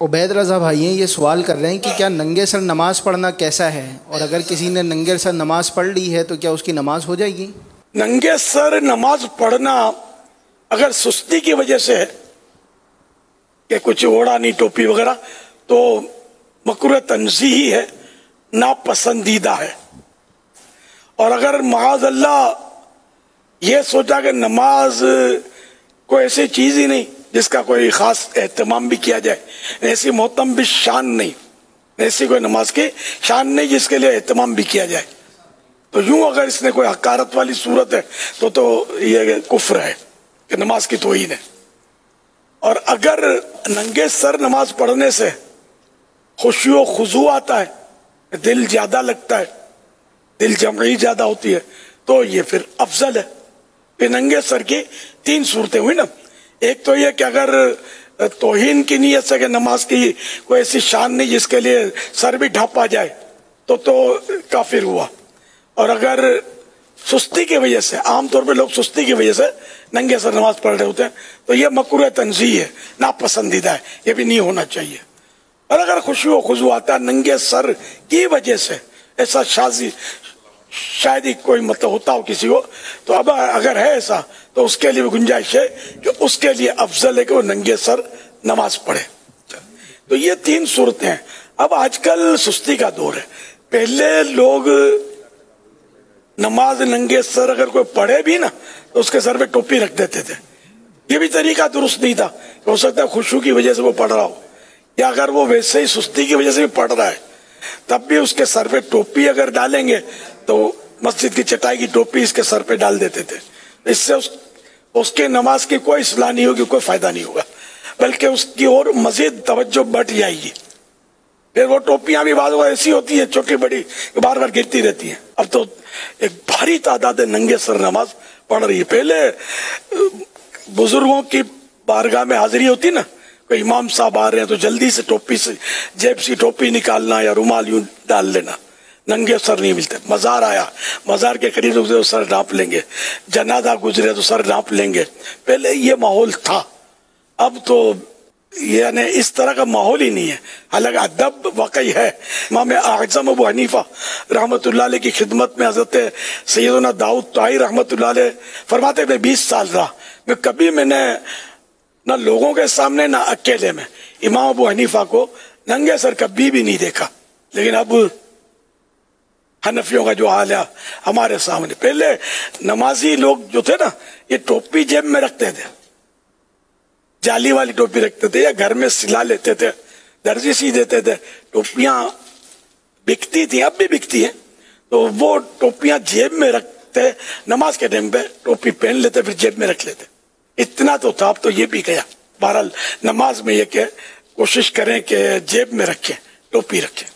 عبید رضا بھائی ہیں، یہ سوال کر رہے ہیں کہ کیا ننگے سر نماز پڑھنا کیسا ہے، اور اگر کسی نے ننگے سر نماز پڑھ لی ہے تو کیا اس کی نماز ہو جائے گی؟ ننگے سر نماز پڑھنا اگر سستی کی وجہ سے ہے کہ کچھ اوڑا نہیں ٹوپی وغیرہ تو مکروہ تنزیہی ہے، ناپسندیدہ ہے۔ اور اگر معاذ اللہ یہ سوچا کہ نماز کوئی ایسی چیز ہی نہیں جس کا کوئی خاص اہتمام بھی کیا جائے، ایسی محتم بھی شان نہیں، ایسی کوئی نماز کی شان نہیں جس کے لیے اہتمام بھی کیا جائے، تو یوں اگر اس نے کوئی حقارت والی صورت ہے تو یہ کفر ہے کہ نماز کی توہین ہے۔ اور اگر ننگے سر نماز پڑھنے سے خشوع و خضوع آتا ہے، دل زیادہ لگتا ہے، دل جمعی زیادہ ہوتی ہے، تو یہ پھر افضل ہے۔ پھر ننگے سر کی تین صورتیں ہوئی نا، ایک تو یہ کہ اگر توہین کی نیت سے کہ نماز کی کوئی ایسی شان نہیں جس کے لیے سر بھی ڈھانپا جائے تو کافر ہوا، اور اگر سستی کی وجہ سے، عام طور پہ لوگ سستی کی وجہ سے ننگے سر نماز پڑھ رہے ہوتے ہیں تو یہ مکروہ تنزیہ ہے، ناپسندیدہ ہے، یہ بھی نہیں ہونا چاہیے۔ اور اگر خشوع و خضوع آتا ہے ننگے سر کی وجہ سے، ایسا شاید ہی کوئی مطلب ہوتا ہو کسی کو، تو اب اگر ہے ایسا تو اس کے لیے گنجائش ہے کہ اس کے لیے افضل ہے کہ وہ ننگے سر نماز پڑھے۔ تو یہ تین صورتیں ہیں۔ اب آج کل سستی کا دور ہے، پہلے لوگ نماز ننگے سر اگر کوئی پڑھے بھی نا تو اس کے سر پہ ٹوپی رکھ دیتے تھے، یہ بھی طریقہ درست نہیں تھا، ہو سکتا ہے خشوع کی وجہ سے وہ پڑھ رہا ہو، یا اگر وہ ویسے ہی سستی کی وجہ سے بھی پڑھ رہا ہے تب بھی اس کے سر پہ ٹوپی اگر ڈالیں گے تو مسجد کی چٹائی کی ٹوپی اس کے سر پہ ڈال دیتے تھے، اس سے اس کے نماز کی کوئی اصلاح نہیں ہوگی، کوئی فائدہ نہیں ہوگا، بلکہ اس کی اور مزید توجہ بڑھ جائے گی۔ پھر وہ ٹوپیاں بھی بعض ایسی ہوتی ہیں چھوٹی بڑی بار بار گرتی رہتی ہیں، اب تو ایک بھاری تعداد ننگے سر نماز پڑھ رہی ہے۔ پہلے بزرگوں کی بارگاہ میں حاضری ہوتی نا، کوئی امام صاحب آ رہے ہیں تو جلدی سے ٹوپی سے جیب سے ٹوپی نکالنا یا رومال یوں ڈال لینا، ننگے سر نہیں ملتے۔ مزار آیا، مزار کے قریب گزرے تو سر ڈھانپ لیں گے، جنازہ گزرے تو سر ڈھانپ لیں گے، پہلے یہ ماحول تھا۔ اب تو یعنی اس طرح کا ماحول ہی نہیں ہے، حالانکہ ادب واقعی ہے۔ امام اعظم ابو حنیفہ رحمۃ اللہ علیہ کی خدمت میں حضرت سیدنا داؤد طائی رحمۃ اللہ علیہ فرماتے میں 20 سال رہا، میں نے نہ لوگوں کے سامنے نہ اکیلے میں امام ابو حنیفہ کو ننگے سر کبھی بھی نہیں دیکھا، لیکن اب حنفیوں کا جو حال ہے ہمارے سامنے۔ پہلے نمازی لوگ جو تھے نا یہ ٹوپی جیب میں رکھتے تھے، جالی والی ٹوپی رکھتے تھے یا گھر میں سلا لیتے تھے، درزی سی دیتے تھے، ٹوپیاں بکتی تھیں، اب بھی بکتی ہیں، تو وہ ٹوپیاں جیب میں رکھتے، نماز کے ٹائم پہ ٹوپی پہن لیتے پھر جیب میں رکھ لیتے، اتنا تو تھا۔ اب تو یہ بھی گیا۔ بہرحال نماز میں یہ کہ کوشش کریں کہ جیب میں رکھیں، ٹوپی رکھیں۔